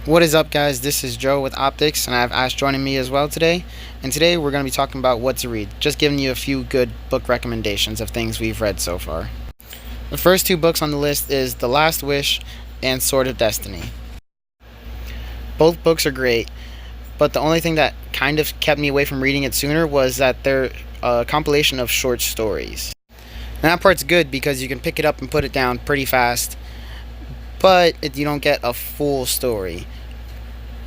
What is up, guys? This is Joe with Optics, and I have Ash joining me as well today. And today we're going to be talking about what to read, just giving you a few good book recommendations of things we've read so far. The first two books on the list is The Last Wish and Sword of Destiny. Both books are great, but the only thing that kind of kept me away from reading it sooner was that they're a compilation of short stories. And that part's good because you can pick it up and put it down pretty fast, but you don't get a full story.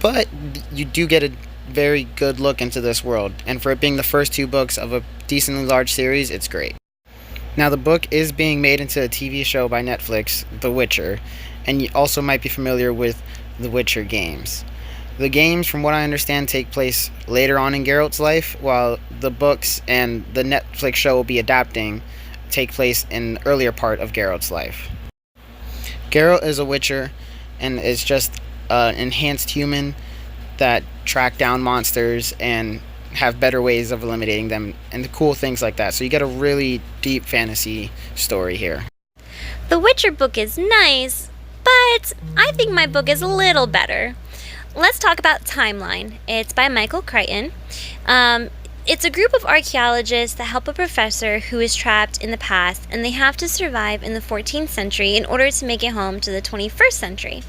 But you do get a very good look into this world, and for it being the first two books of a decently large series, it's great. Now, the book is being made into a TV show by Netflix, The Witcher, and you also might be familiar with The Witcher games. The games, from what I understand, take place later on in Geralt's life, while the books and the Netflix show will be adapting take place in the earlier part of Geralt's life. Geralt is a Witcher and is just an enhanced human that track down monsters and have better ways of eliminating them and cool things like that. So you get a really deep fantasy story here. The Witcher book is nice, but I think my book is a little better. Let's talk about Timeline. It's by Michael Crichton. It's a group of archaeologists that help a professor who is trapped in the past, and they have to survive in the 14th century in order to make it home to the 21st century.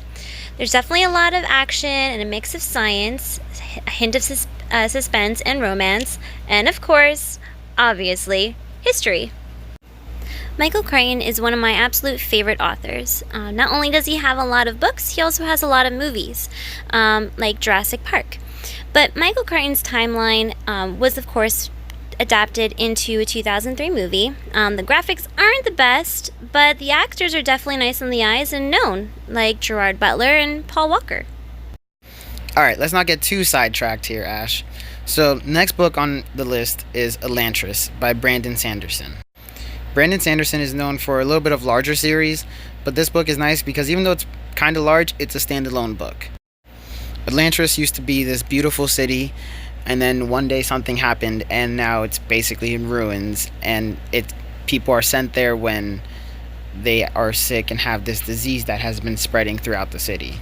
There's definitely a lot of action and a mix of science, a hint of suspense and romance, and of course, obviously, history. Michael Crichton is one of my absolute favorite authors. Not only does he have a lot of books, he also has a lot of movies, like Jurassic Park. But Michael Crichton's Timeline was, of course, adapted into a 2003 movie. The graphics aren't the best, but the actors are definitely nice on the eyes and known, like Gerard Butler and Paul Walker. Alright, let's not get too sidetracked here, Ash. So, next book on the list is Elantris by Brandon Sanderson. Brandon Sanderson is known for a little bit of larger series, but this book is nice because even though it's kind of large, it's a standalone book. Elantris used to be this beautiful city, and then one day something happened, and now it's basically in ruins, and people are sent there when they are sick and have this disease that has been spreading throughout the city.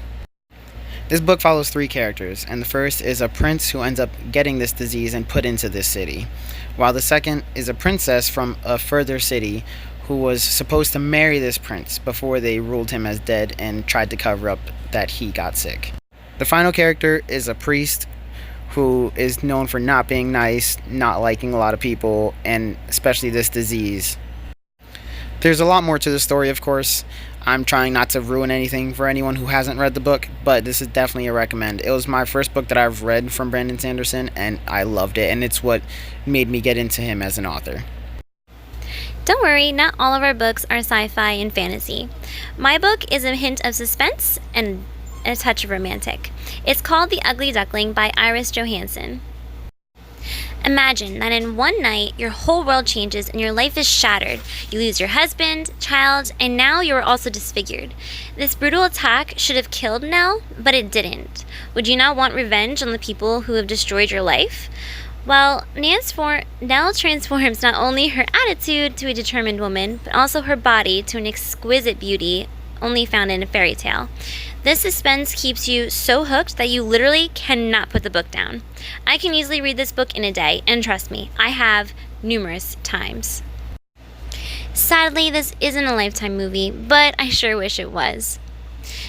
This book follows three characters, and the first is a prince who ends up getting this disease and put into this city, while the second is a princess from a further city who was supposed to marry this prince before they ruled him as dead and tried to cover up that he got sick. The final character is a priest who is known for not being nice, not liking a lot of people, and especially this disease. There's a lot more to the story, of course. I'm trying not to ruin anything for anyone who hasn't read the book, but this is definitely a recommend. It was my first book that I've read from Brandon Sanderson, and I loved it, and it's what made me get into him as an author. Don't worry, not all of our books are sci-fi and fantasy. My book is a hint of suspense and a touch of romantic. It's called The Ugly Duckling by Iris Johansen. Imagine that in one night, your whole world changes and your life is shattered. You lose your husband, child, and now you are also disfigured. This brutal attack should have killed Nell, but it didn't. Would you not want revenge on the people who have destroyed your life? Well, Nell transforms not only her attitude to a determined woman, but also her body to an exquisite beauty only found in a fairy tale. This suspense keeps you so hooked that you literally cannot put the book down. I can easily read this book in a day, and trust me, I have numerous times. Sadly, this isn't a Lifetime movie, but I sure wish it was.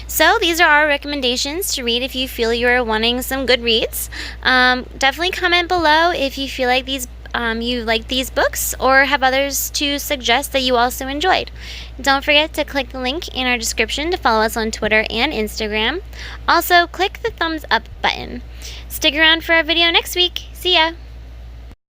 So these are our recommendations to read if you feel you're wanting some good reads. Definitely comment below if you feel like you like these books or have others to suggest that you also enjoyed. Don't forget to click the link in our description to follow us on Twitter and Instagram. Also, click the thumbs up button. Stick around for our video next week. See ya!